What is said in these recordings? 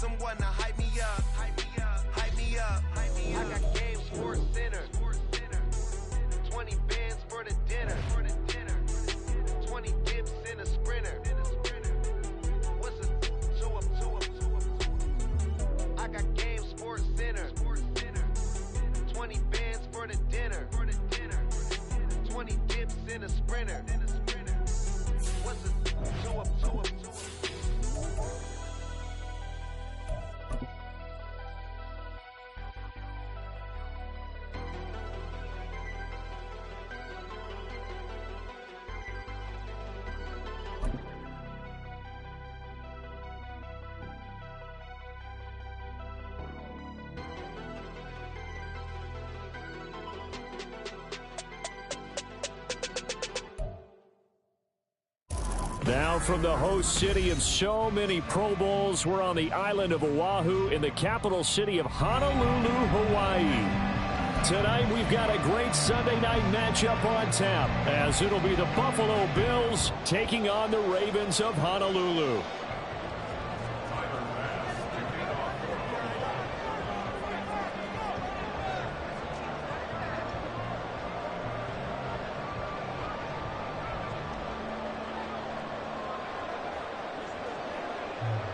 someone to hype me up. Hype me up. Hype me up. Hype me up. I got Game Sports Center. 20 bands for the dinner. 20 dips in a sprinter. What's a two up? I got Game Sports Center. 20 bands for the dinner. 20 dips in a sprinter. What's a two up? Now from the host city of so many Pro Bowls, we're on the island of Oahu in the capital city of Honolulu, Hawaii. Tonight we've got a great Sunday night matchup on tap, as it'll be the Buffalo Bills taking on the Ravens of Honolulu.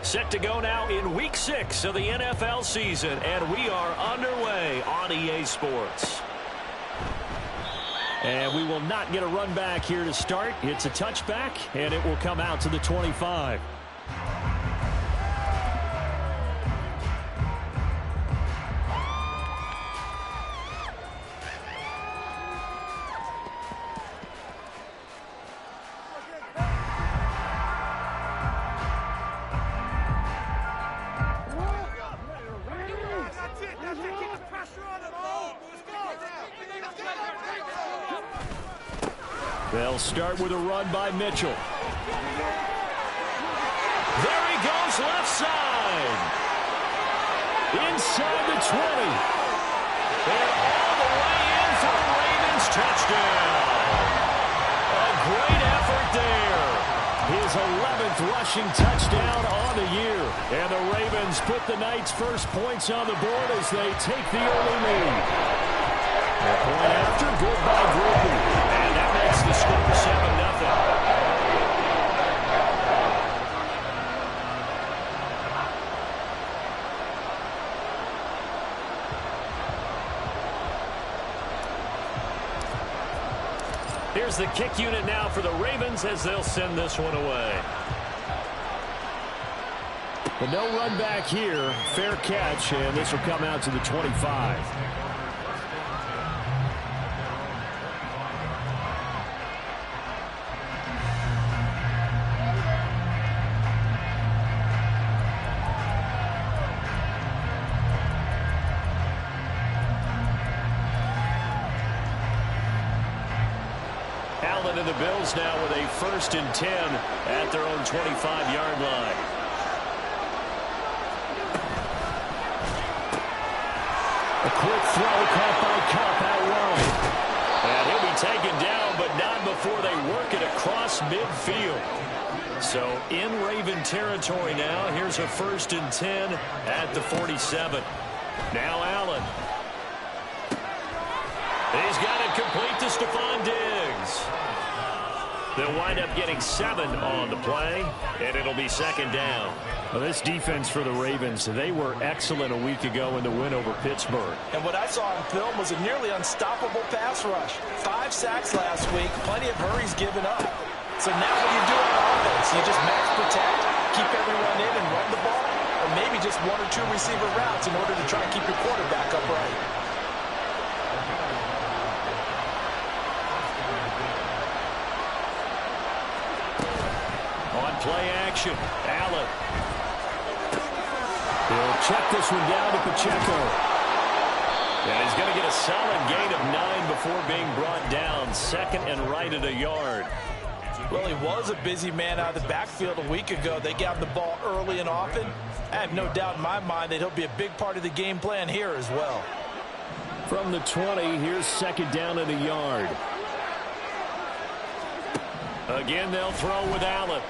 Set to go now in Week 6 of the NFL season, and we are underway on EA Sports. And we will not get a run back here to start. It's a touchback, and it will come out to the 25. They'll start with a run by Mitchell. There he goes, left side. Inside the 20. And all the way in for the Ravens touchdown. A great effort there. His 11th rushing touchdown on the year. And the Ravens put the night's first points on the board as they take the early lead. A point after, good by Griffin. And that makes the score 7-0. Here's the kick unit now for the Ravens as they'll send this one away. But no run back here. Fair catch, and this will come out to the 25. Allen and the Bills now with a 1st and 10 at their own 25-yard line. A quick throw caught by Kupp out wide. And he'll be taken down, but not before they work it across midfield. So in Raven territory now. Here's a 1st and 10 at the 47. Now Allen. He's got it complete to Stephon Diggs. They'll wind up getting 7 on the play, and it'll be 2nd down. Well, this defense for the Ravens, they were excellent a week ago in the win over Pittsburgh. And what I saw on film was a nearly unstoppable pass rush. 5 sacks last week, plenty of hurries given up. So now what do you do on offense? You just max protect, keep everyone in and run the ball, or maybe just 1 or 2 receiver routes in order to try and keep your quarterback upright. Play action. Allen. He'll check this one down to Pacheco. And he's going to get a solid gain of 9 before being brought down. 2nd and right at a yard. Well, he was a busy man out of the backfield a week ago. They got him the ball early and often. I have no doubt in my mind that he'll be a big part of the game plan here as well. From the 20, here's 2nd down at a yard. Again, they'll throw with Allen.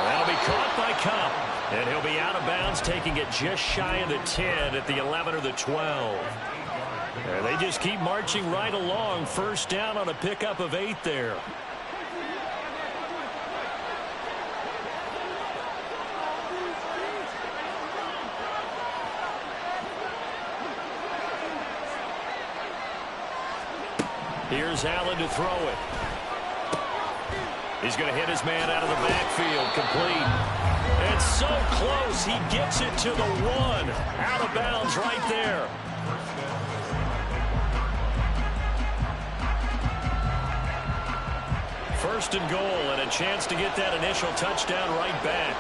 That'll It'll be caught by Kupp. And he'll be out of bounds, taking it just shy of the 10 at the 11 or the 12. And they just keep marching right along. First down on a pickup of 8 there. Here's Allen to throw it. He's going to hit his man out of the backfield. Complete. It's so close. He gets it to the 1. Out of bounds right there. First and goal, and a chance to get that initial touchdown right back.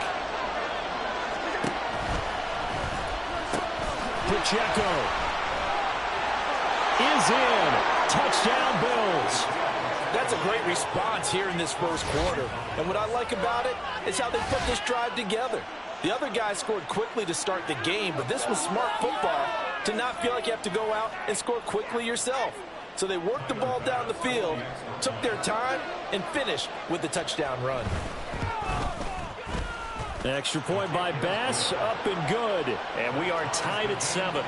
Pacheco is in. Touchdown, Bills. That's a great response here in this first quarter. And what I like about it is how they put this drive together. The other guys scored quickly to start the game, but this was smart football to not feel like you have to go out and score quickly yourself. So they worked the ball down the field, took their time, and finished with the touchdown run. Extra point by Bass, up and good. And we are tied at 7.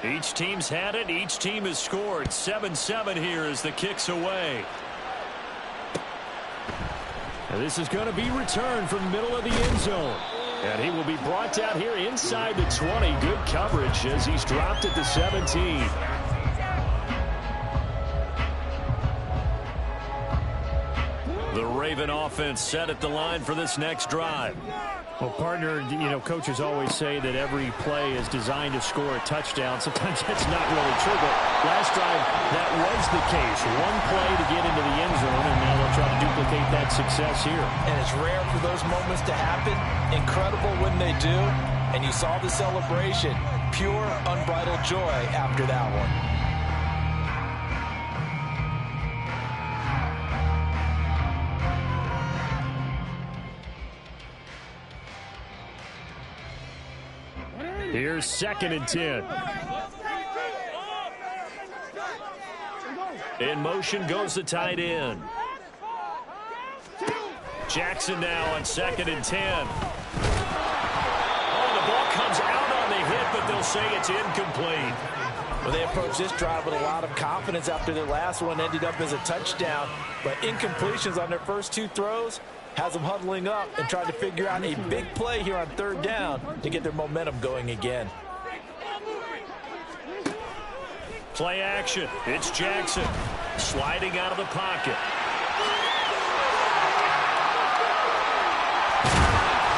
Each team's had it. Each team has scored. 7-7 here as the kick's away. And this is going to be returned from the middle of the end zone. And he will be brought down here inside the 20. Good coverage as he's dropped at the 17. The Raven offense set at the line for this next drive. Well, partner, coaches always say that every play is designed to score a touchdown. Sometimes that's not really true, but last drive, that was the case. One play to get into the end zone, and now they'll try to duplicate that success here. And it's rare for those moments to happen. Incredible when they do. And you saw the celebration. Pure, unbridled joy after that one. Here's 2nd and 10. In motion goes the tight end. Jackson now on 2nd and 10. Oh, the ball comes out on the hit, but they'll say it's incomplete. Well, they approached this drive with a lot of confidence after their last one ended up as a touchdown. But incompletions on their first 2 throws has them huddling up and trying to figure out a big play here on 3rd down to get their momentum going again. Play action. It's Jackson sliding out of the pocket.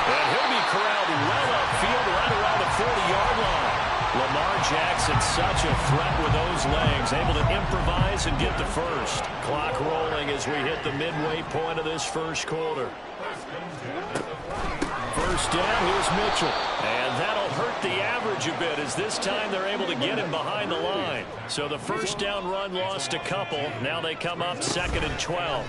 And he'll be corralled well upfield right around the 40-yard line. Lamar Jackson, such a threat with those legs, able to improvise and get the first. Clock rolling as we hit the midway point of this first quarter. First down, here's Mitchell. And that'll hurt the average a bit as this time they're able to get him behind the line. So the first down run lost a couple. Now they come up 2nd and 12.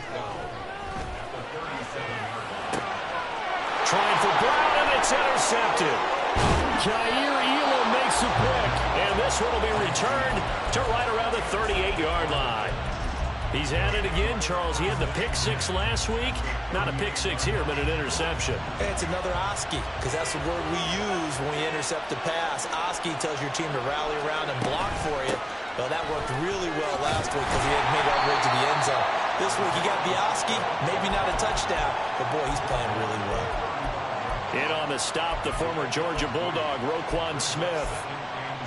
Trying for Brown, and it's intercepted. Jair Elam makes a pick, and this one will be returned to right around the 38-yard line. He's at it again, Charles. He had the pick 6 last week. Not a pick 6 here, but an interception. It's another Oski, because that's the word we use when we intercept a pass. Oski tells your team to rally around and block for you. Well, that worked really well last week because he had made all the way to the end zone. This week he got the Oski, maybe not a touchdown, but boy, he's playing really well. In on the stop, the former Georgia Bulldog, Roquan Smith.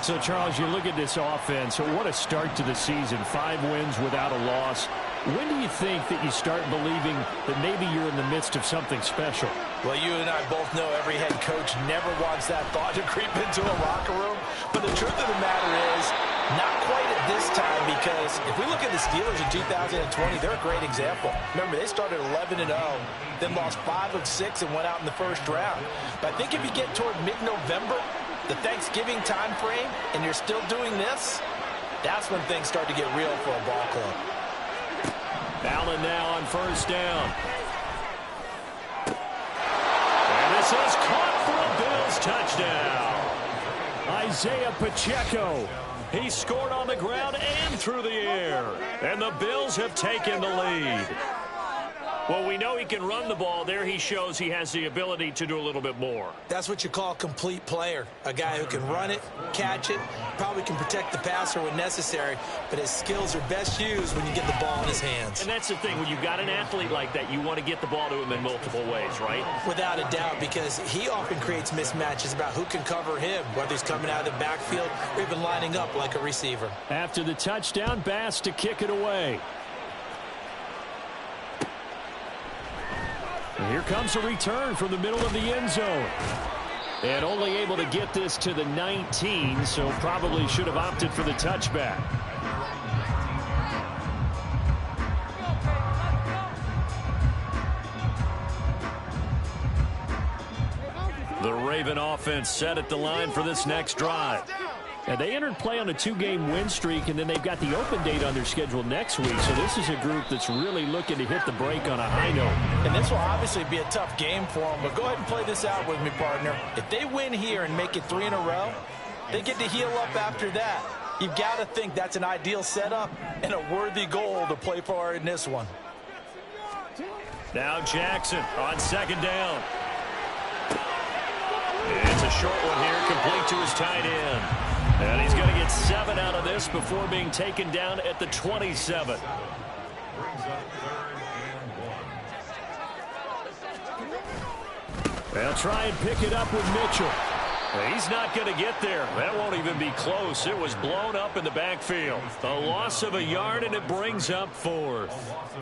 So, Charles, you look at this offense, so what a start to the season. 5 wins without a loss. When do you think that you start believing that maybe you're in the midst of something special? Well, you and I both know every head coach never wants that thought to creep into a locker room. But the truth of the matter is, not quite at this time, because if we look at the Steelers in 2020, they're a great example. Remember, they started 11-0, then lost 5 of 6 and went out in the first round. But I think if you get toward mid-November, the Thanksgiving time frame, and you're still doing this, that's when things start to get real for a ball club. Allen now on first down. And this is caught for a Bills touchdown. Isaiah Pacheco He scored on the ground and through the air. And the Bills have taken the lead. Well, we know he can run the ball. There he shows he has the ability to do a little bit more. That's what you call a complete player. A guy who can run it, catch it, probably can protect the passer when necessary, but his skills are best used when you get the ball in his hands. And that's the thing. When you've got an athlete like that, you want to get the ball to him in multiple ways, right? Without a doubt, because he often creates mismatches about who can cover him, whether he's coming out of the backfield or even lining up like a receiver. After the touchdown, Bass to kick it away. And here comes a return from the middle of the end zone. And only able to get this to the 19, so probably should have opted for the touchback. The Raven offense set at the line for this next drive. And they entered play on a 2-game win streak, and then they've got the open date on their schedule next week. So this is a group that's really looking to hit the break on a high note. And this will obviously be a tough game for them, but go ahead and play this out with me, partner. If they win here and make it 3 in a row, they get to heal up after that. You've got to think that's an ideal setup and a worthy goal to play for in this one. Now Jackson on second down. It's a short one here, complete to his tight end. And he's going to get 7 out of this before being taken down at the 27. They'll try and pick it up with Mitchell. He's not going to get there. That won't even be close. It was blown up in the backfield. A loss of a yard, and it brings up 4th.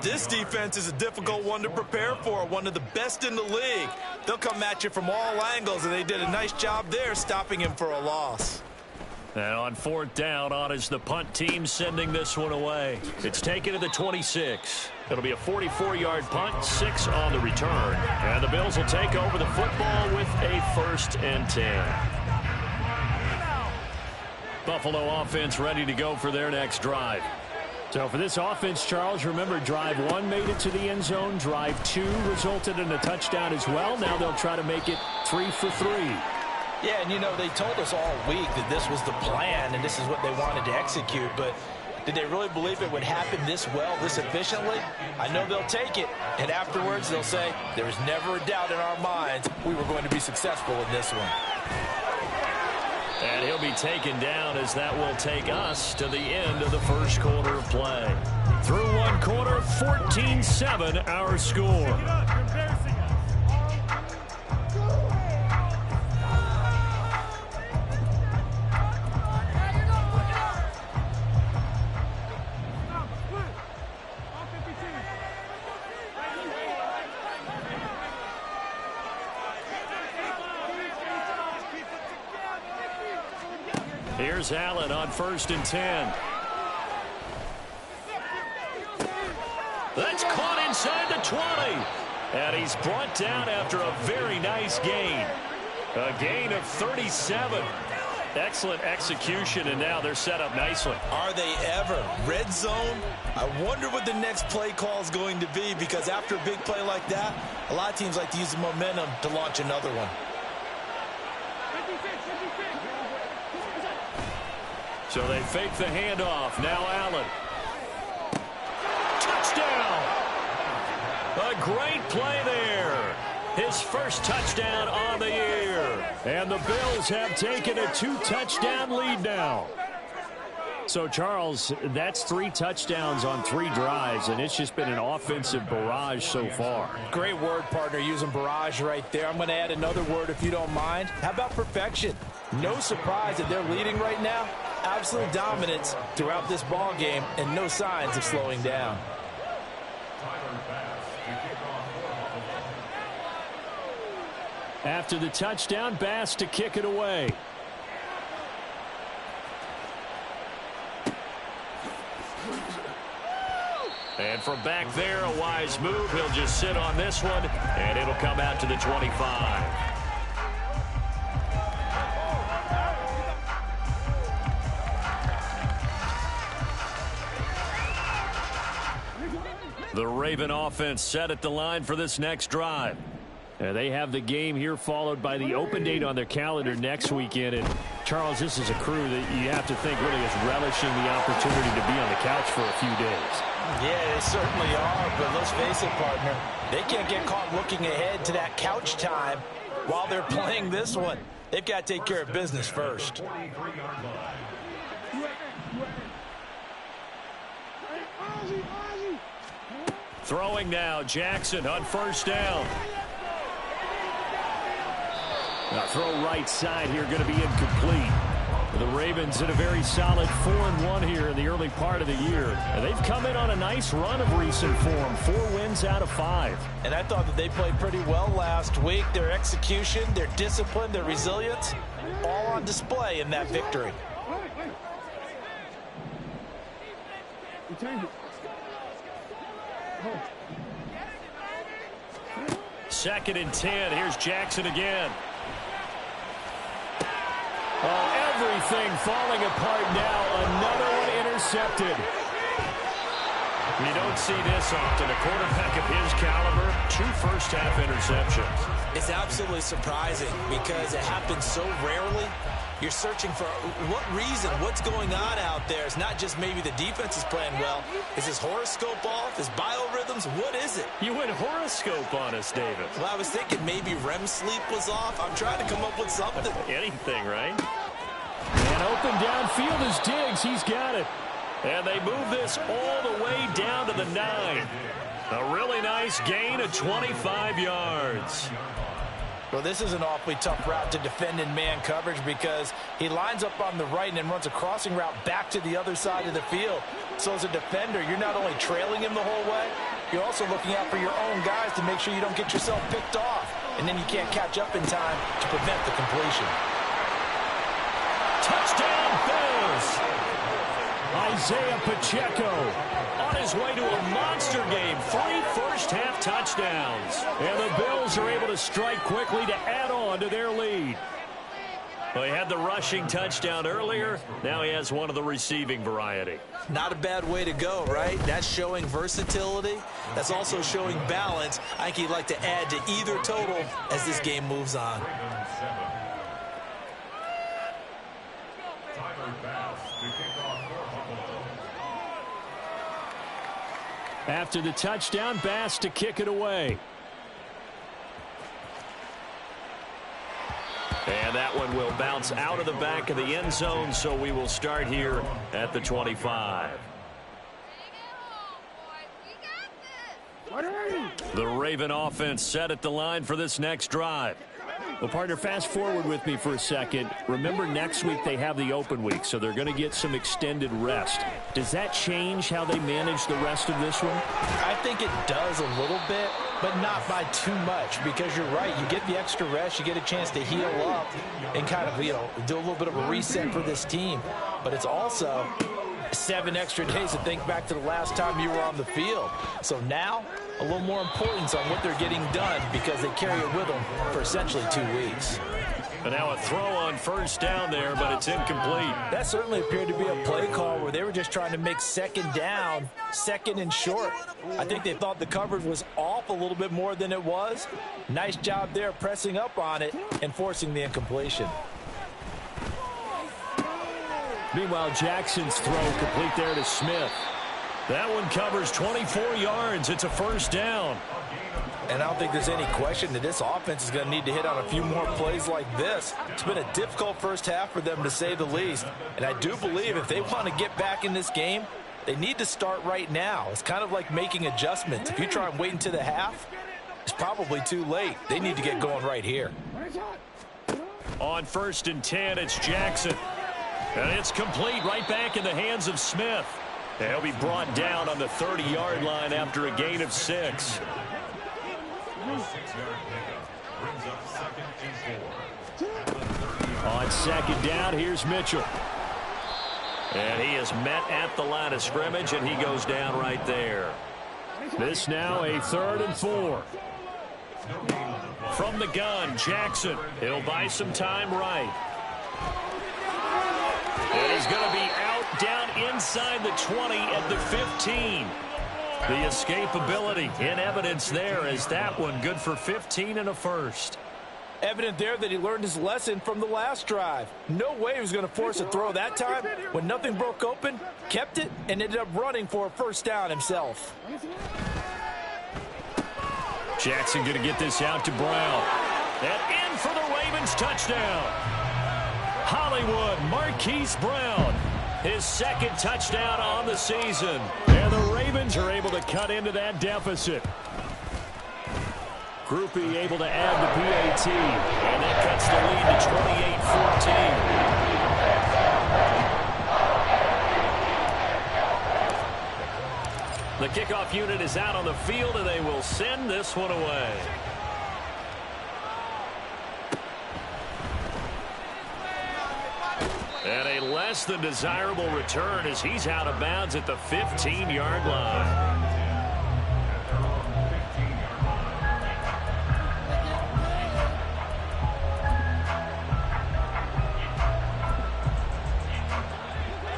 This defense is a difficult one to prepare for, one of the best in the league. They'll come at you from all angles, and they did a nice job there stopping him for a loss. And on 4th down, on is the punt team sending this one away. It's taken to the 26. It'll be a 44-yard punt, 6 on the return. And the Bills will take over the football with a 1st and 10. Buffalo offense ready to go for their next drive. So for this offense, Charles, remember drive 1 made it to the end zone. Drive 2 resulted in a touchdown as well. Now they'll try to make it 3 for 3. Yeah, and you know, they told us all week that this was the plan and this is what they wanted to execute, but did they really believe it would happen this well, this efficiently? I know they'll take it, and afterwards they'll say, there was never a doubt in our minds we were going to be successful in this one. And he'll be taken down as that will take us to the end of the first quarter of play. Through one quarter, 14-7 our score. Here's Allen on 1st and 10. That's caught inside the 20. And he's brought down after a very nice gain. A gain of 37. Excellent execution, and now they're set up nicely. Are they ever? Red zone? I wonder what the next play call is going to be, because after a big play like that, a lot of teams like to use the momentum to launch another one. So they fake the handoff. Now Allen. Touchdown! A great play there. His first touchdown on the year. And the Bills have taken a 2-touchdown lead now. So, Charles, that's 3 touchdowns on 3 drives, and it's just been an offensive barrage so far. Great word, partner, using barrage right there. I'm going to add another word if you don't mind. How about perfection? No surprise that they're leading right now. Absolute dominance throughout this ball game and no signs of slowing down. After the touchdown, Bass to kick it away. And from back there, a wise move. He'll just sit on this one, and it'll come out to the 25. The Raven offense set at the line for this next drive. They have the game here followed by the open date on their calendar next weekend. And, Charles, this is a crew that you have to think really is relishing the opportunity to be on the couch for a few days. Yeah, they certainly are, but let's face it, partner. They can't get caught looking ahead to that couch time while they're playing this one. They've got to take care of business first. Throwing now, Jackson on first down. Now throw right side here, going to be incomplete. The Ravens in a very solid 4-1 here in the early part of the year. And they've come in on a nice run of recent form, 4 wins out of 5. And I thought that they played pretty well last week. Their execution, their discipline, their resilience, all on display in that victory. Second and 10. Here's Jackson again. Oh, everything falling apart now. Another one intercepted. You don't see this often. A quarterback of his caliber, 2 first-half interceptions. It's absolutely surprising because it happens so rarely. You're searching for what reason, what's going on out there. It's not just maybe the defense is playing well. Is his horoscope off? His biorhythms? What is it? You went horoscope on us, David. Well, I was thinking maybe REM sleep was off. I'm trying to come up with something. Anything, right? And open downfield is Diggs. He's got it. And they move this all the way down to the 9. A really nice gain of 25 yards. Well, this is an awfully tough route to defend in man coverage because he lines up on the right and then runs a crossing route back to the other side of the field. So as a defender, you're not only trailing him the whole way, you're also looking out for your own guys to make sure you don't get yourself picked off. And then you can't catch up in time to prevent the completion. Touchdown, Bills! Isaiah Pacheco on his way to a monster game. 3 first-half touchdowns. And the Bills are able to strike quickly to add on to their lead. Well, he had the rushing touchdown earlier. Now he has one of the receiving variety. Not a bad way to go, right? That's showing versatility. That's also showing balance. I think he'd like to add to either total as this game moves on. After the touchdown, Bass to kick it away. And that one will bounce out of the back of the end zone, so we will start here at the 25. The Raven offense set at the line for this next drive. Well, partner, fast forward with me for a second. Remember, next week they have the open week, so they're going to get some extended rest. Does that change how they manage the rest of this one? I think it does a little bit, but not by too much, because you're right. You get the extra rest. You get a chance to heal up and kind of, do a little bit of a reset for this team. But it's also 7 extra days to think back to the last time you were on the field. So now, a little more importance on what they're getting done because they carry it with them for essentially 2 weeks. And now a throw on first down there, but it's incomplete. That certainly appeared to be a play call where they were just trying to make second down, second and short. I think they thought the coverage was off a little bit more than it was. Nice job there pressing up on it and forcing the incompletion. Meanwhile, Jackson's throw complete there to Smith. That one covers 24 yards. It's a first down. And I don't think there's any question that this offense is going to need to hit on a few more plays like this. It's been a difficult first half for them, to say the least. And I do believe if they want to get back in this game, they need to start right now. It's kind of like making adjustments. If you try and wait until the half, it's probably too late. They need to get going right here. On first and 10, it's Jackson. And it's complete right back in the hands of Smith. He'll be brought down on the 30-yard line after a gain of 6. On second down, here's Mitchell. And he is met at the line of scrimmage, and he goes down right there. This now a 3rd and 4. From the gun, Jackson. He'll buy some time right. And he's going to be out down inside the 20 at the 15. The escapability in evidence there as that one good for 15 and a first. Evident there that he learned his lesson from the last drive. No way he was going to force a throw that time. When nothing broke open, kept it, and ended up running for a first down himself. Jackson going to get this out to Brown. And in for the Ravens touchdown. Hollywood Marquise Brown. His second touchdown on the season. And the Ravens are able to cut into that deficit. Groupie able to add the PAT. And that cuts the lead to 28-14. The kickoff unit is out on the field, and they will send this one away. And a less than desirable return as he's out of bounds at the 15-yard line.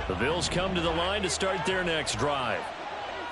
The Bills come to the line to start their next drive.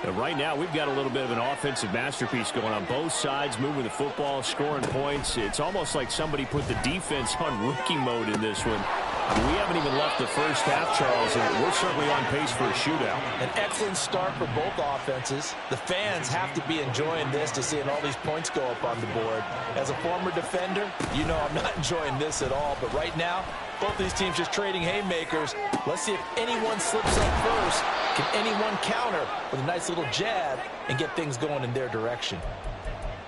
And right now, we've got a little bit of an offensive masterpiece going on both sides, moving the football, scoring points. It's almost like somebody put the defense on rookie mode in this one. I mean, we haven't even left the first half, Charles, and we're certainly on pace for a shootout. An excellent start for both offenses. The fans have to be enjoying this to seeing all these points go up on the board. As a former defender, you know I'm not enjoying this at all. But right now, both these teams just trading haymakers. Let's see if anyone slips up first. Can anyone counter with a nice little jab and get things going in their direction?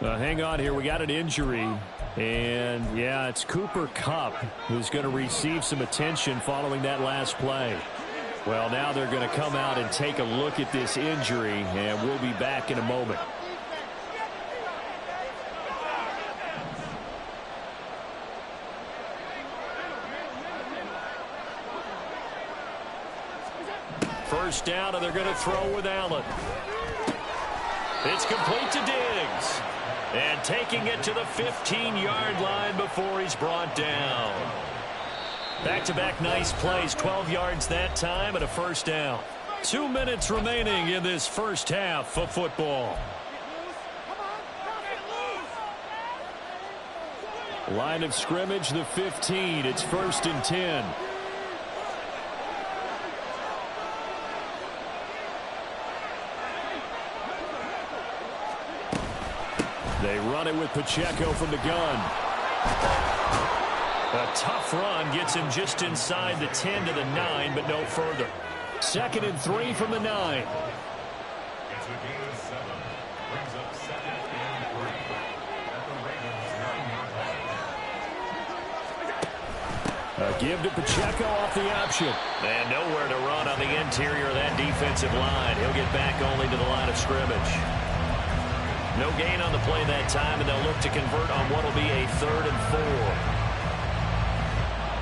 Hang on here. We got an injury. And, yeah, it's Cooper Kupp who's going to receive some attention following that last play. Well, now they're going to come out and take a look at this injury, and we'll be back in a moment. First down, and they're going to throw with Allen. It's complete to Diggs. And taking it to the 15-yard line before he's brought down. Back-to-back nice plays, 12 yards that time and a first down. 2 minutes remaining in this first half of football. Line of scrimmage, the 15. It's 1st and 10. They run it with Pacheco from the gun. A tough run gets him just inside the 10 to the 9, but no further. 2nd and 3 from the 9. A give to Pacheco off the option. And nowhere to run on the interior of that defensive line. He'll get back only to the line of scrimmage. No gain on the play that time, and they'll look to convert on what will be a 3rd and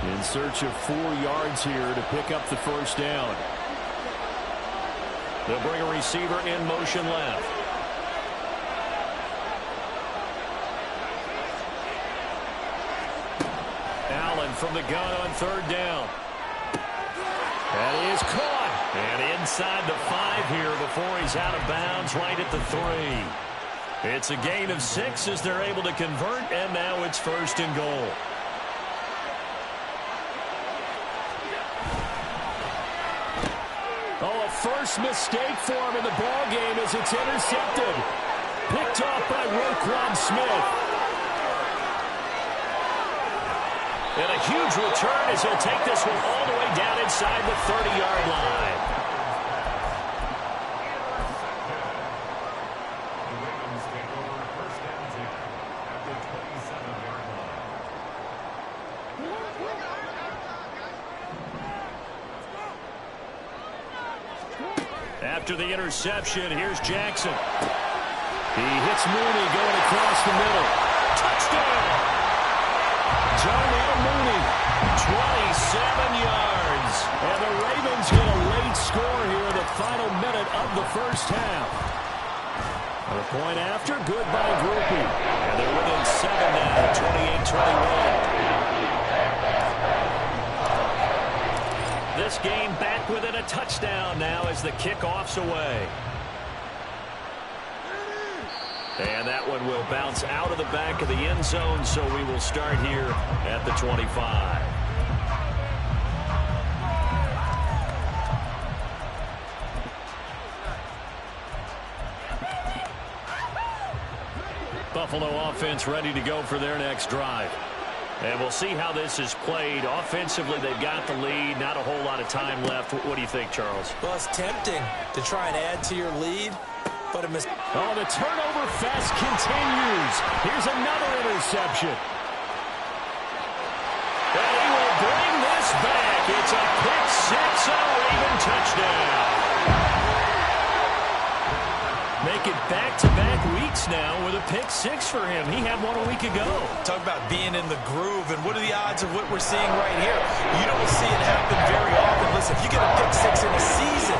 4. In search of 4 yards here to pick up the first down. They'll bring a receiver in motion left. Allen from the gun on 3rd down. That is caught. And inside the 5 here before he's out of bounds right at the 3. It's a gain of 6 as they're able to convert, and now it's 1st and goal. Oh, a first mistake for him in the ball game as it's intercepted. Picked off by Roquan Smith. And a huge return as he'll take this one all the way down inside the 30-yard line. After the interception, here's Jackson. He hits Mooney going across the middle. Touchdown! Darnell Mooney, 27 yards. And the Ravens get a late score here in the final minute of the first half. And a point after, good by Groupie. And they're within 7 now, 28-21. This game back within a touchdown now as the kickoff's away. And that one will bounce out of the back of the end zone, so we will start here at the 25. Buffalo offense ready to go for their next drive. And we'll see how this is played. Offensively, they've got the lead. Not a whole lot of time left. What do you think, Charles? Well, it's tempting to try and add to your lead, but oh, the turnover fest continues. Here's another interception. And he will bring this back. It's a pick six and a Raven touchdown. Make it back-to-back weeks now with a pick six for him. He had one a week ago. Talk about being in the groove, and what are the odds of what we're seeing right here? You don't see it happen very often. Listen, if you get a pick six in a season,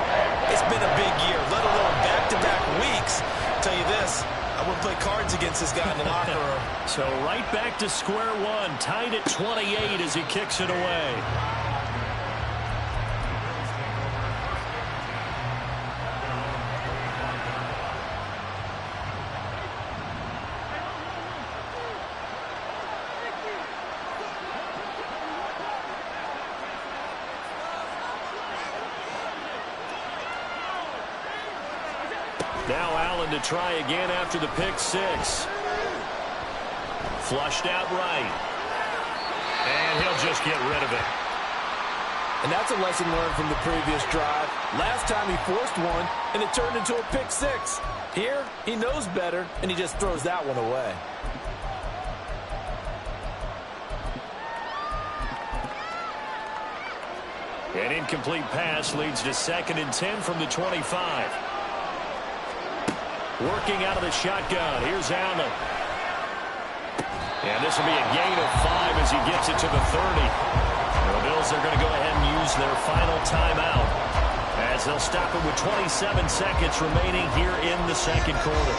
it's been a big year, let alone back-to-back weeks. I'll tell you this, I wouldn't play cards against this guy in the locker room. So right back to square one, tied at 28 as he kicks it away. Now Allen to try again after the pick six. Flushed out right. And he'll just get rid of it. And that's a lesson learned from the previous drive. Last time he forced one, and it turned into a pick six. Here, he knows better, and he just throws that one away. An incomplete pass leads to 2nd and 10 from the 25. Working out of the shotgun. Here's Allen. And this will be a gain of 5 as he gets it to the 30. The Bills are going to go ahead and use their final timeout as they'll stop it with 27 seconds remaining here in the second quarter.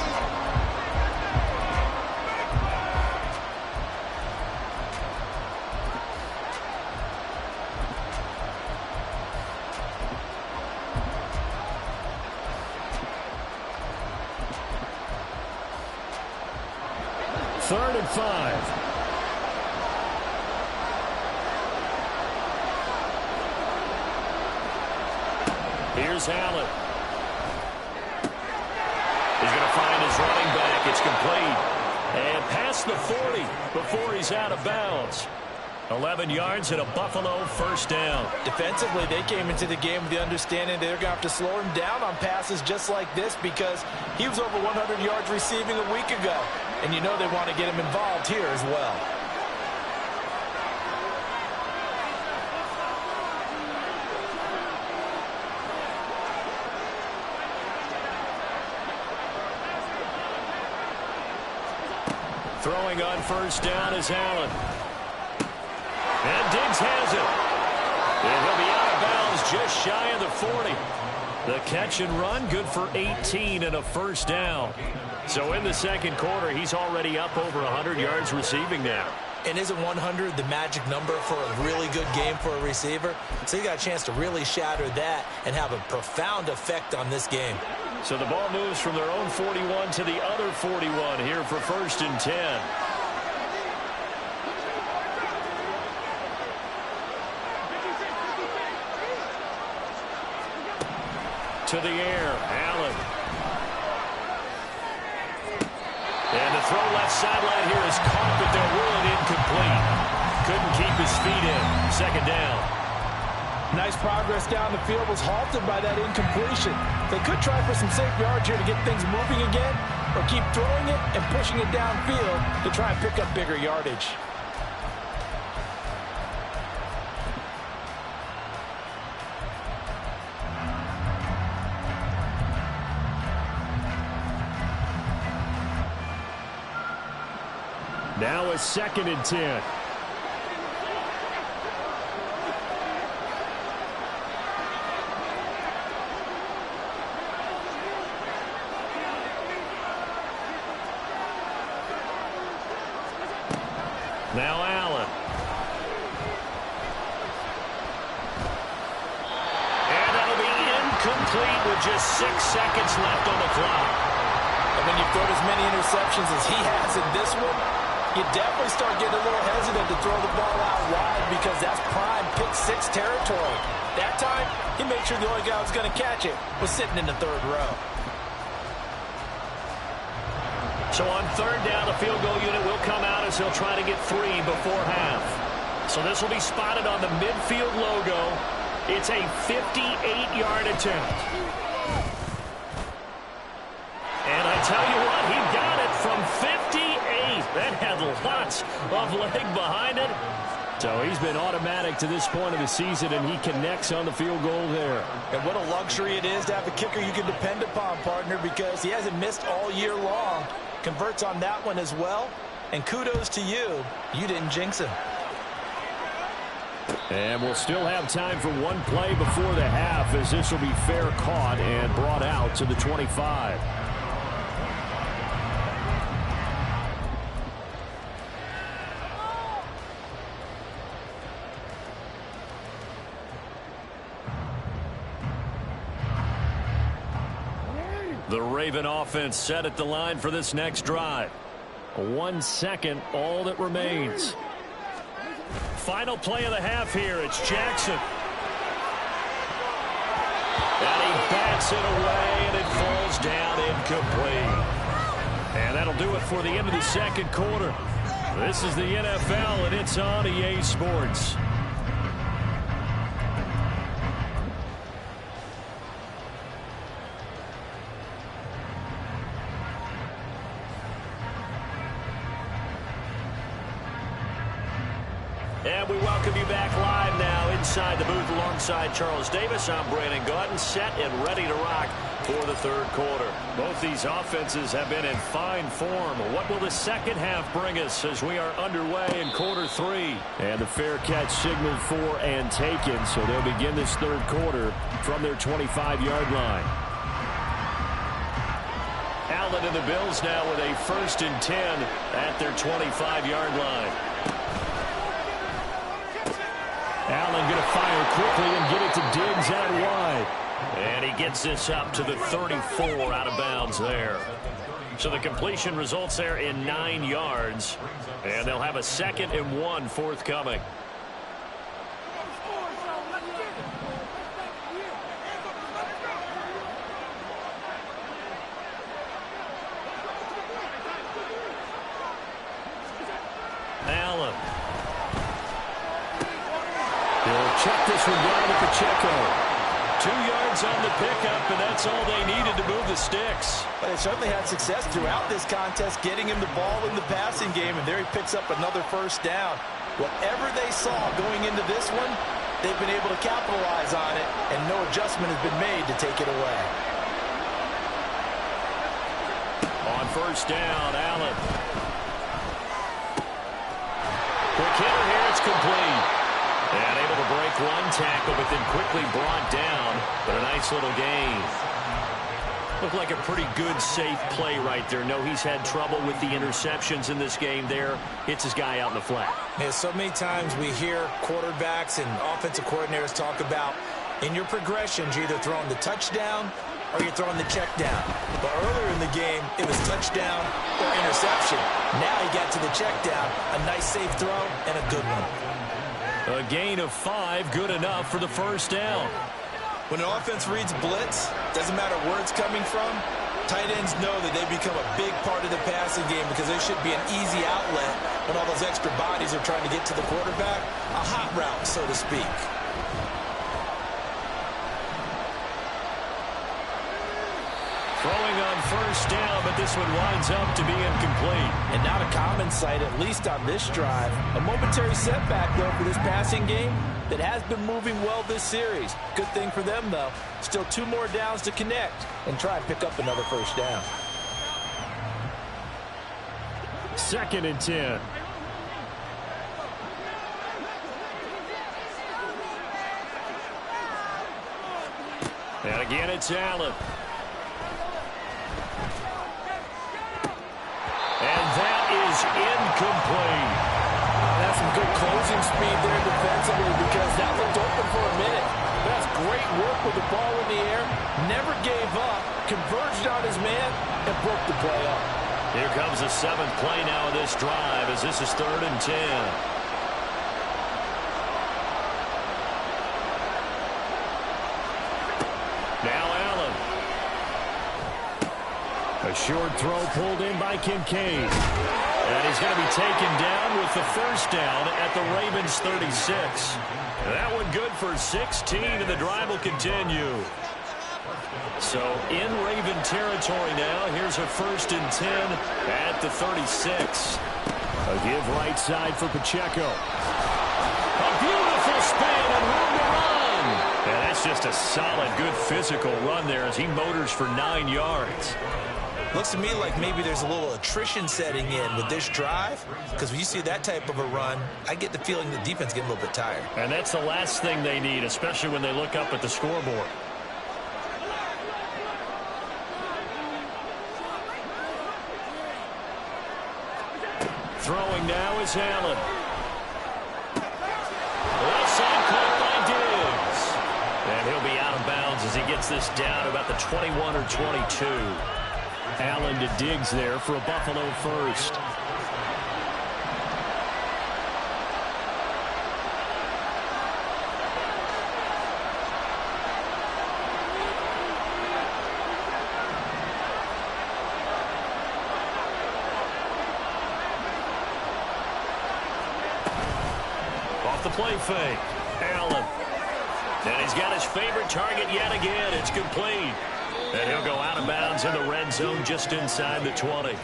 Third and 5. Here's Allen. He's going to find his running back. It's complete. And past the 40 before he's out of bounds. 11 yards and a Buffalo first down. Defensively, they came into the game with the understanding they're going to have to slow him down on passes just like this because he was over 100 yards receiving a week ago. And you know they want to get him involved here as well. Throwing on first down is Allen. And Diggs has it. And he'll be out of bounds just shy of the 40. The catch and run, good for 18 and a first down. So in the second quarter, he's already up over 100 yards receiving now. And isn't 100 the magic number for a really good game for a receiver? So you got a chance to really shatter that and have a profound effect on this game. So the ball moves from their own 41 to the other 41 here for 1st and 10. To the air, Allen. And the throw left sideline here is caught, but they'll rule it incomplete. Couldn't keep his feet in. 2nd down. Nice progress down the field, was halted by that incompletion. They could try for some safe yards here to get things moving again, or keep throwing it and pushing it downfield to try and pick up bigger yardage. Now a 2nd and 10. Now Allen. And that'll be incomplete with just 6 seconds left on the clock. A when you've thrown as many interceptions as he has in this one, you definitely start getting a little hesitant to throw the ball out wide because that's prime pick-6 territory. That time, he made sure the only guy who was going to catch it was sitting in the third row. So on third down, the field goal unit will come out as he'll try to get 3 before half. So this will be spotted on the midfield logo. It's a 58-yard attempt. And I tell you what, he got it from 58. That had lots of leg behind it. So he's been automatic to this point of the season, and he connects on the field goal there. And what a luxury it is to have a kicker you can depend upon, partner, because he hasn't missed all year long. Converts on that one as well. And kudos to you. You didn't jinx him. And we'll still have time for one play before the half, as this will be fair caught and brought out to the 25. The Raven offense set at the line for this next drive. 1 second, all that remains. Final play of the half here. It's Jackson. And he bats it away, and it falls down incomplete. And that'll do it for the end of the second quarter. This is the NFL, and it's on EA Sports. And we welcome you back live now inside the booth alongside Charles Davis. I'm Brandon Gaudin, set and ready to rock for the third quarter. Both these offenses have been in fine form. What will the second half bring us as we are underway in quarter 3? And the fair catch signaled for and taken, so they'll begin this third quarter from their 25-yard line. Allen and the Bills now with a 1st and 10 at their 25-yard line. Allen going to fire quickly and get it to Diggs out wide. And he gets this up to the 34 out of bounds there. So the completion results there in 9 yards. And they'll have a 2nd and 1 forthcoming. Allen. He'll check this one down to Pacheco. 2 yards on the pickup, and that's all they needed to move the sticks. But they certainly had success throughout this contest, getting him the ball in the passing game, and there he picks up another 1st down. Whatever they saw going into this one, they've been able to capitalize on it, and no adjustment has been made to take it away. On 1st down, Allen. Quick hitter here, it's complete. And able to break one tackle, but then quickly brought down. But a nice little gain. Looked like a pretty good, safe play right there. No, he's had trouble with the interceptions in this game there. Hits his guy out in the flat. Yeah, so many times we hear quarterbacks and offensive coordinators talk about in your progressions, you're either throwing the touchdown or you're throwing the check down. But earlier in the game, it was touchdown or interception. Now he got to the check down. A nice, safe throw and a good one. A gain of 5, good enough for the 1st down. When an offense reads blitz, doesn't matter where it's coming from, tight ends know that they become a big part of the passing game because they should be an easy outlet when all those extra bodies are trying to get to the quarterback. A hot route, so to speak. Throwing on 1st down, but this one winds up to be incomplete. And not a common sight, at least on this drive. A momentary setback, though, for this passing game that has been moving well this series. Good thing for them, though. Still 2 more downs to connect and try and pick up another 1st down. 2nd and 10. And again, it's Allen. And that is incomplete. That's some good closing speed there defensively because that looked open for a minute. That's great work with the ball in the air. Never gave up. converged on his man and broke the play up. Here comes the 7th play now of this drive as this is 3rd and 10. Now Allen. A short throw pulled in by Kincaid. And he's going to be taken down with the first down at the Ravens 36. That one good for 16, and the drive will continue. So in Raven territory now. Here's a 1st and 10 at the 36. A give right side for Pacheco. A beautiful spin and room to run. And that's just a solid, good physical run there as he motors for 9 yards. Looks to me like maybe there's a little attrition setting in with this drive, because when you see that type of a run, I get the feeling the defense getting a little bit tired. And that's the last thing they need, especially when they look up at the scoreboard. Throwing now is Allen. Left side caught by Diggs. And he'll be out of bounds as he gets this down about the 21 or 22. Allen to Diggs there for a Buffalo first. Off the play fake. Allen. And he's got his favorite target yet again. It's complete. And he'll go out of bounds in the red zone just inside the 20.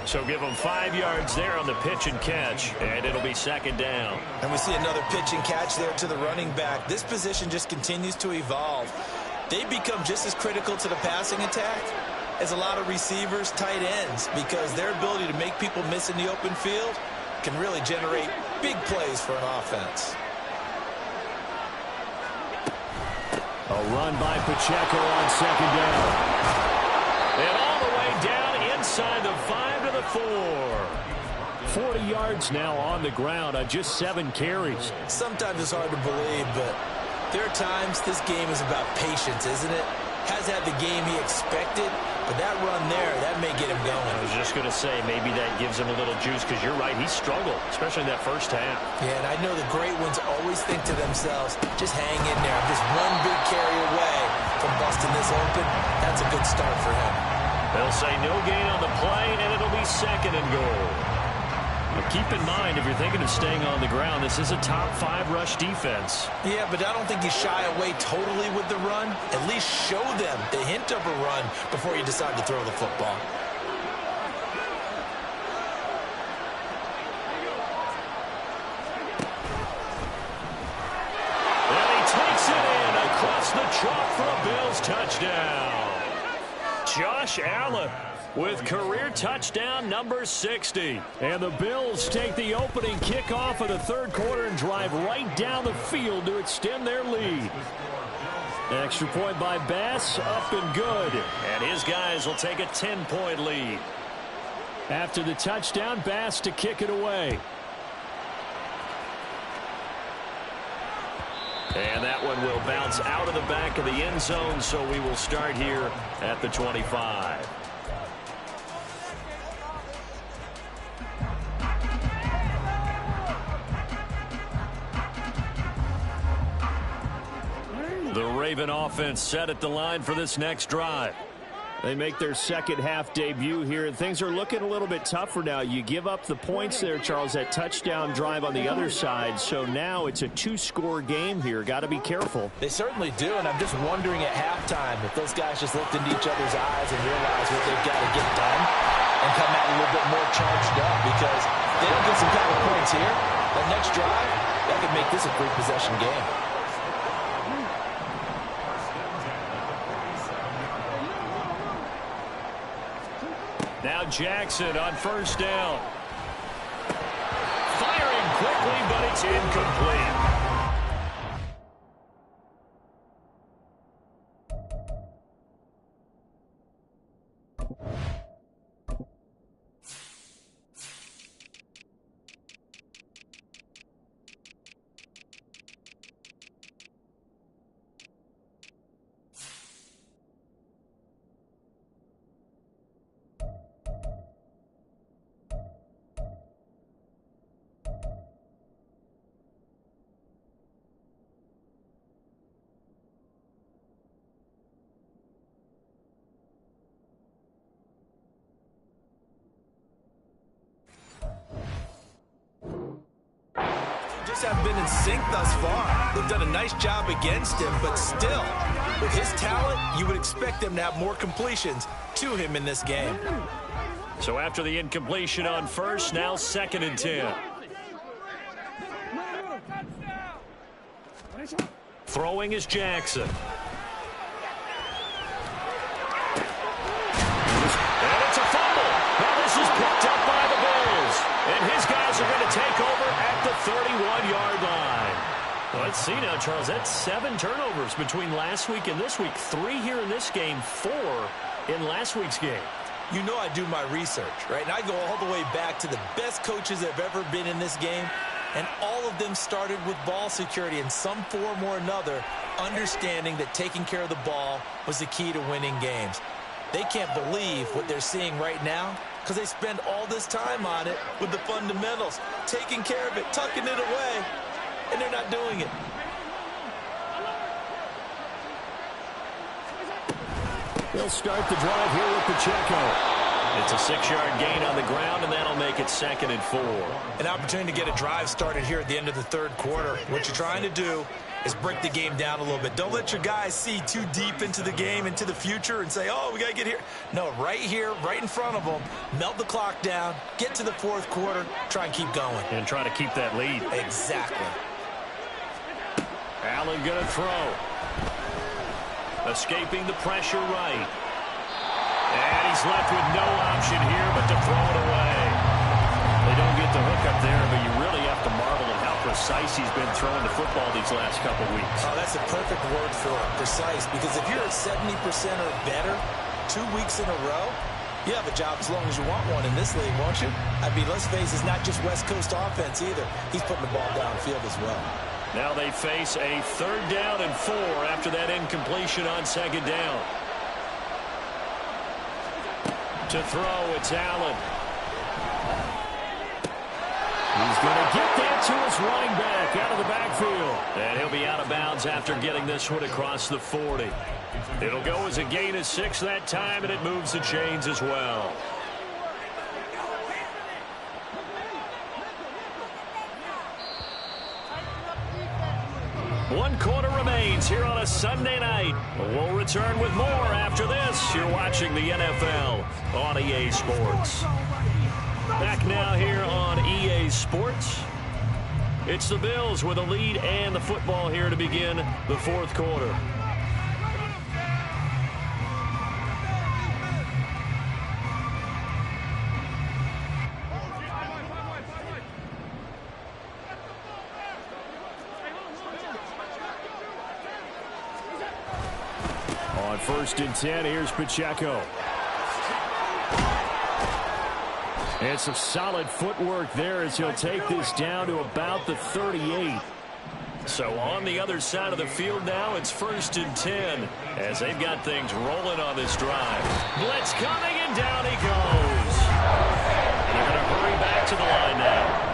So give him 5 yards there on the pitch and catch, and it'll be 2nd down. And we see another pitch and catch there to the running back. This position just continues to evolve. They become just as critical to the passing attack as a lot of receivers, tight ends, because their ability to make people miss in the open field can really generate big plays for an offense. A run by Pacheco on 2nd down. And all the way down inside the 5 to the 4. 40 yards now on the ground on just 7 carries. Sometimes it's hard to believe, but there are times this game is about patience, isn't it? Has had the game he expected, but that run there, that may get him going. I was just going to say, maybe that gives him a little juice, because you're right, he struggled, especially in that first half. Yeah, and I know the great ones always think to themselves, just hang in there. I'm just one big carry away from busting this open. That's a good start for him. They'll say no gain on the play, and it'll be 2nd and goal. But keep in mind, if you're thinking of staying on the ground, this is a top 5 rush defense. Yeah, but I don't think you shy away totally with the run. At least show them the hint of a run before you decide to throw the football. And he takes it in across the chalk for a Bills touchdown. Josh Allen with career touchdown number 60. And the Bills take the opening kickoff of the 3rd quarter and drive right down the field to extend their lead. Extra point by Bass, up and good. And his guys will take a 10-point lead. After the touchdown, Bass to kick it away. And that one will bounce out of the back of the end zone, so we will start here at the 25. The Raven offense set at the line for this next drive. They make their 2nd half debut here, and things are looking a little bit tougher now. You give up the points there, Charles, that touchdown drive on the other side. So now it's a 2-score game here. Got to be careful. They certainly do, and I'm just wondering at halftime if those guys just looked into each other's eyes and realized what they've got to get done and come out a little bit more charged up, because if they don't get some kind of points here, that next drive, that could make this a 3-possession game. Now Jackson on 1st down. Firing quickly, but it's incomplete. Bears have been in sync thus far. They've done a nice job against him, but still, with his talent, you would expect them to have more completions to him in this game. So after the incompletion on first, now 2nd and 10. Throwing is Jackson. And it's a fumble. Now this is picked up by the Bills. And his guys are going to take over at the 31-yard line. Let's see now, Charles. That's 7 turnovers between last week and this week. 3 here in this game, 4 in last week's game. You know I do my research, right? And I go all the way back to the best coaches that have ever been in this game. And all of them started with ball security in some form or another, understanding that taking care of the ball was the key to winning games. They can't believe what they're seeing right now because they spend all this time on it with the fundamentals, taking care of it, tucking it away, and they're not doing it. They'll start the drive here with Pacheco. It's a 6-yard gain on the ground, and that'll make it 2nd and 4. An opportunity to get a drive started here at the end of the 3rd quarter. What you're trying to do is break the game down a little bit. Don't let your guys see too deep into the game, into the future, and say, oh, we got to get here. No, right here, right in front of them, melt the clock down, get to the 4th quarter, try and keep going. And try to keep that lead. Exactly. Allen going to throw. Escaping the pressure right. And he's left with no option here but to throw it away. They don't get the hook up there, but you really have to marvel at how precise he's been throwing the football these last couple weeks. Oh, that's a perfect word for it, precise, because if you're at 70% or better 2 weeks in a row, you have a job as long as you want one in this league, won't you? I mean, let's face it, it's not just West Coast offense either. He's putting the ball downfield as well. Now they face a 3rd down and 4 after that incompletion on 2nd down. To throw, it's Allen. He's going to get that to his running back out of the backfield. And he'll be out of bounds after getting this one across the 40. It'll go as a gain of 6 that time, and it moves the chains as well. One quarter remains here on a Sunday night. We'll return with more after this. You're watching the NFL on EA Sports. Back now here on EA Sports. It's the Bills with a lead and the football here to begin the 4th quarter. On 1st and 10, here's Pacheco. And some solid footwork there as he'll take this down to about the 38. So on the other side of the field now, it's 1st and 10 as they've got things rolling on this drive. Blitz coming, and down he goes. And they're going to hurry back to the line now.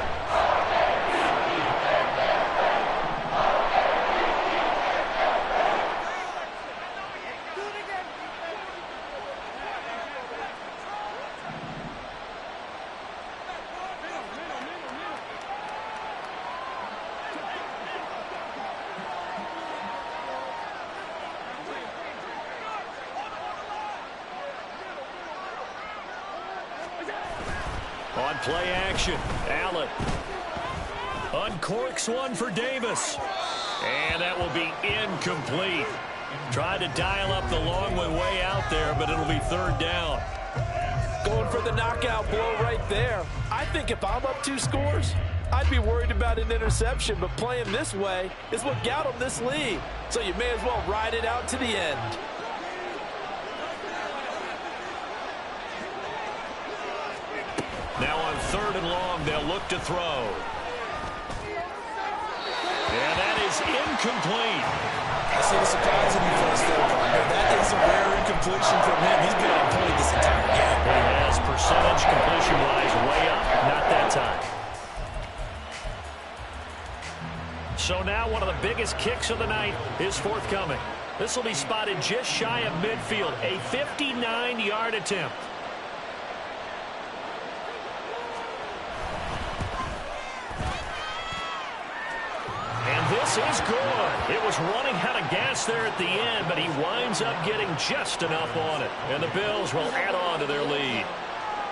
On play action, Allen uncorks one for Davis. And that will be incomplete. Tried to dial up the long one way out there, but it'll be 3rd down. Going for the knockout blow right there. I think if I'm up 2 scores, I'd be worried about an interception, but playing this way is what got him this lead. So you may as well ride it out to the end. Now on 3rd and long, they'll look to throw. And that is incomplete. I see the surprise in you first there, partner. That is a rare incompletion from him. He's been on point this entire game. He has percentage completion-wise way up, not that time. So now one of the biggest kicks of the night is forthcoming. This will be spotted just shy of midfield, a 59-yard attempt. This is good. It was running out of gas there at the end, but he winds up getting just enough on it. And the Bills will add on to their lead.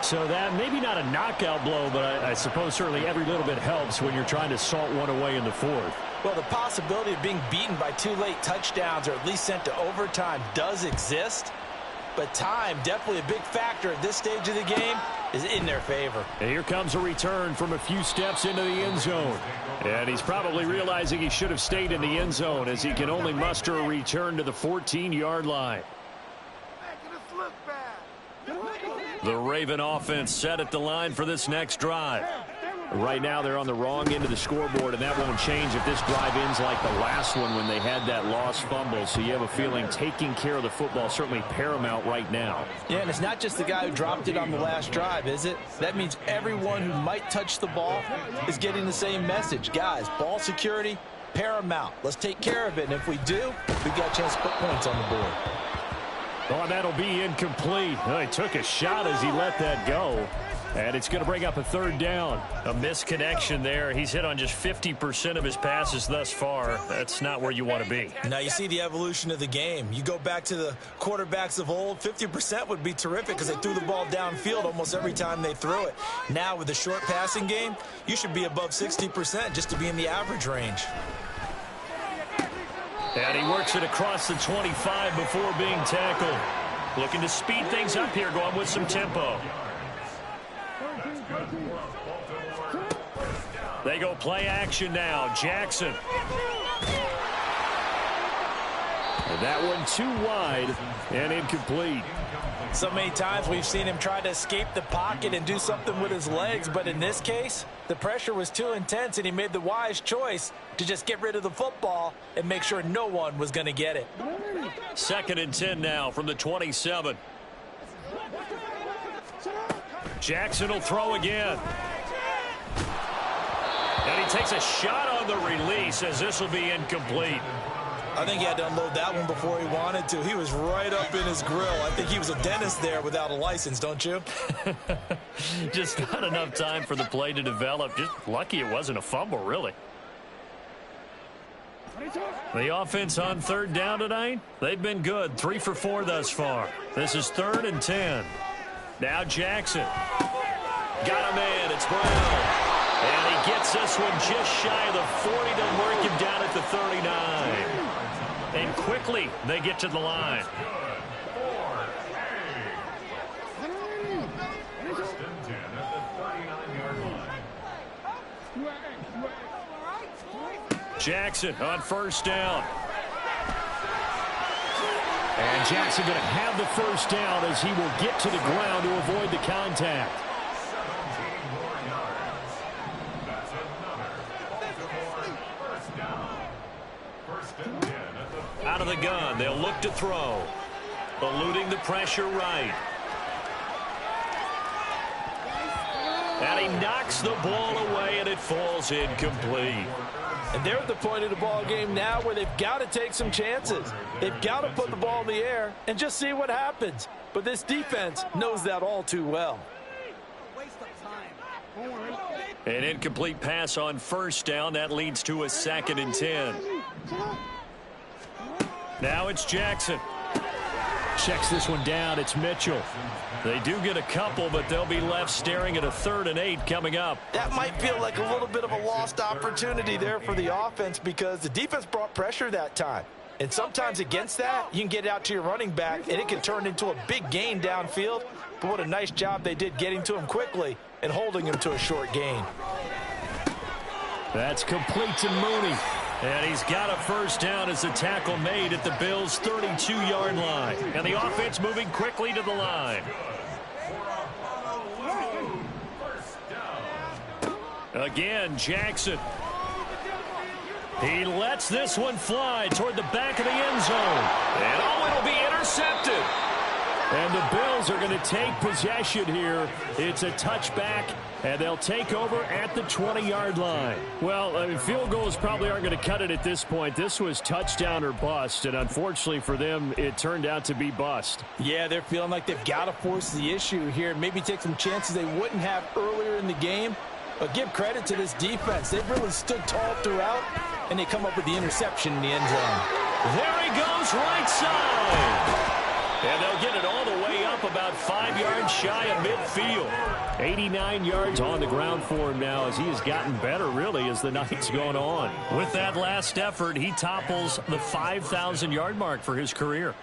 So that maybe not a knockout blow, but I suppose certainly every little bit helps when you're trying to salt one away in the fourth. Well, the possibility of being beaten by 2 late touchdowns or at least sent to overtime does exist. But time, definitely a big factor at this stage of the game, is in their favor. And here comes a return from a few steps into the end zone. And he's probably realizing he should have stayed in the end zone as he can only muster a return to the 14-yard line. The Raven offense set at the line for this next drive. Right now they're on the wrong end of the scoreboard, and that won't change if this drive ends like the last one when they had that lost fumble. So you have a feeling taking care of the football is certainly paramount right now. Yeah, and it's not just the guy who dropped it on the last drive, is it? That means everyone who might touch the ball is getting the same message. Guys, ball security, paramount. Let's take care of it, and if we do, we've got a chance to put points on the board. Oh, that'll be incomplete. Oh, he took a shot as he let that go. And it's going to bring up a third down. A misconnection there. He's hit on just 50% of his passes thus far. That's not where you want to be. Now you see the evolution of the game. You go back to the quarterbacks of old, 50% would be terrific because they threw the ball downfield almost every time they threw it. Now with the short passing game, you should be above 60% just to be in the average range. And he works it across the 25 before being tackled. Looking to speed things up here, going with some tempo. They go play action now. Jackson. And that one too wide and incomplete. So many times we've seen him try to escape the pocket and do something with his legs, but in this case, the pressure was too intense and he made the wise choice to just get rid of the football and make sure no one was going to get it. 2nd and 10 now from the 27. Jackson will throw again. And he takes a shot on the release as this will be incomplete. I think he had to unload that one before he wanted to. He was right up in his grill. I think he was a dentist there without a license, don't you? Just not enough time for the play to develop. Just lucky it wasn't a fumble, really. The offense on 3rd down tonight, they've been good. 3 for 4 thus far. This is 3rd and 10. Now Jackson. Got him in. It's Brown. And he gets this one just shy of the 40 to work him down at the 39. And quickly they get to the line. Jackson on 1st down. And Jackson going to have the 1st down as he will get to the ground to avoid the contact. Out of the gun, they'll look to throw. Eluding the pressure right. And he knocks the ball away, and it falls incomplete. And they're at the point of the ball game now where they've got to take some chances. They've got to put the ball in the air and just see what happens. But this defense knows that all too well. An incomplete pass on 1st down. That leads to a 2nd and 10. Now it's Jackson. Checks this one down. It's Mitchell. They do get a couple, but they'll be left staring at a 3rd and 8 coming up. That might feel like a little bit of a lost opportunity there for the offense because the defense brought pressure that time. And sometimes against that, you can get out to your running back, and it can turn into a big gain downfield. But what a nice job they did getting to him quickly and holding him to a short gain. That's complete to Mooney. And he's got a 1st down as the tackle made at the Bills' 32-yard line. And the offense moving quickly to the line. Again, Jackson. He lets this one fly toward the back of the end zone. And oh, it'll be intercepted. And the Bills are going to take possession here. It's a touchback, and they'll take over at the 20-yard line. Well, field goals probably aren't going to cut it at this point. This was touchdown or bust, and unfortunately for them, it turned out to be bust. Yeah, they're feeling like they've got to force the issue here and maybe take some chances they wouldn't have earlier in the game. But give credit to this defense. They've really stood tall throughout, and they come up with the interception in the end zone. There he goes, right side. And they'll get it all the way up about 5 yards shy of midfield. 89 yards on the ground for him now as he has gotten better, really, as the night's gone on. With that last effort, he topples the 5,000-yard mark for his career.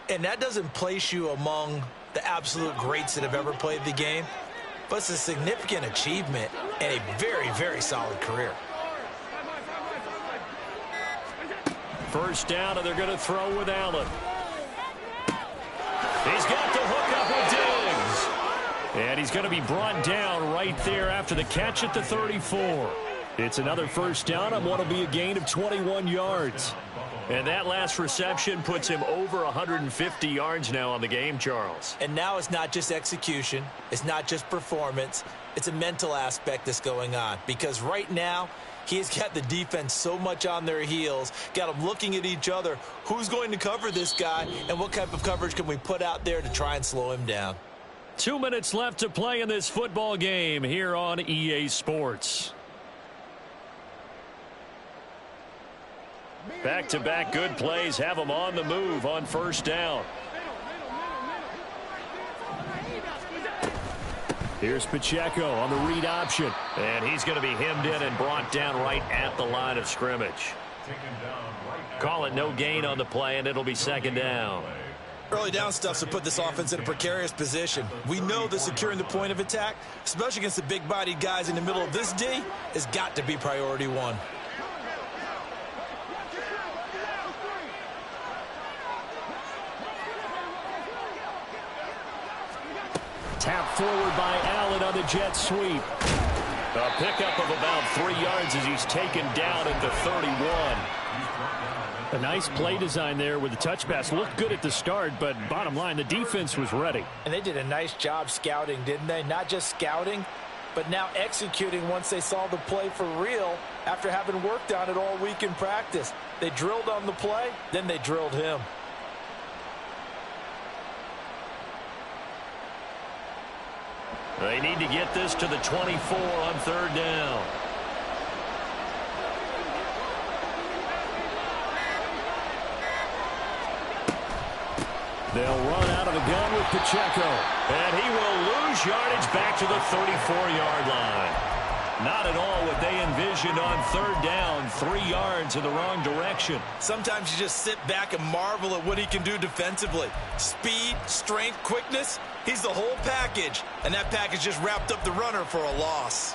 And that doesn't place you among the absolute greats that have ever played the game, but it's a significant achievement and a very, very solid career. First down, and they're going to throw with Allen. He's got the hook up with Diggs. And he's going to be brought down right there after the catch at the 34. It's another first down on what will be a gain of 21 yards. And that last reception puts him over 150 yards now on the game, Charles. And now it's not just execution. It's not just performance. It's a mental aspect that's going on. Because right now, he's got the defense so much on their heels, got them looking at each other. Who's going to cover this guy, and what type of coverage can we put out there to try and slow him down? 2 minutes left to play in this football game here on EA Sports. Back-to-back good plays have them on the move on first down. Here's Pacheco on the read option. And he's going to be hemmed in and brought down right at the line of scrimmage. Call it no gain on the play, and it'll be second down. Early down stuff to put this offense in a precarious position. We know that securing the point of attack, especially against the big-bodied guys in the middle of this D, has got to be priority one. Tap forward by Allen on the jet sweep. A pickup of about 3 yards as he's taken down at the 31. A nice play design there with the touch pass. Looked good at the start, but bottom line, the defense was ready. And they did a nice job scouting, didn't they? Not just scouting, but now executing once they saw the play for real after having worked on it all week in practice. They drilled on the play, then they drilled him. They need to get this to the 24 on third down. They'll run out of the gun with Pacheco. And he will lose yardage back to the 34-yard line. Not at all what they envisioned on third down. 3 yards in the wrong direction. Sometimes you just sit back and marvel at what he can do defensively. Speed, strength, quickness. He's the whole package. And that package just wrapped up the runner for a loss.